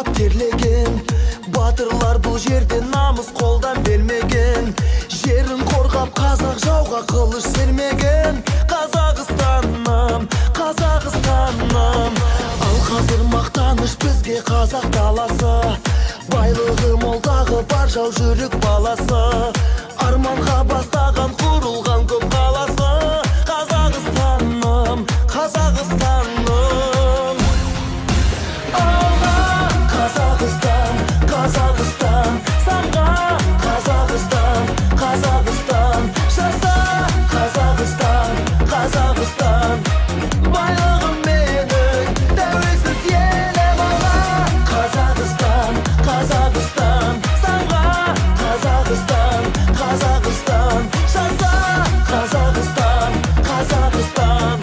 қорғап терлеген, батырлар бұл жерде намыс қолдан бермеген. Жерін қорғап қазақ жауға қылыш сермеген. Қазақстаным, Қазақстаным. Ал қазір мақтаныш бізге қазақ даласы, байлығы молдағы бар жау жүрек баласы, арманға бастаған құрылған көп қаласы. Қазақстаным, Қазақстаным. Алға Қазақстан, Қазақстан, самға Қазақстан, Қазақстан, жаса Қазақстан, Қазақстан. Байлығым менің тәуелсіз елім. Алға Қазақстан, Қазақстан, самға Қазақстан, Қазақстан, жаса Қазақстан, Қазақстан.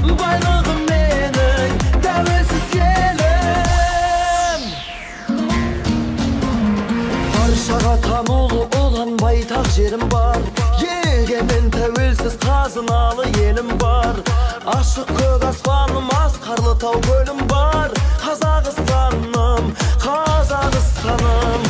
Байлығым менің тәуелсіз елім. Баршаға танулы olan байтақ жерім бар, егемен тәуелсіз қазыналы елім бар. Ашық көк аспаным, асқарлы тау көлім бар. Қазақстаным, Қазақстаным.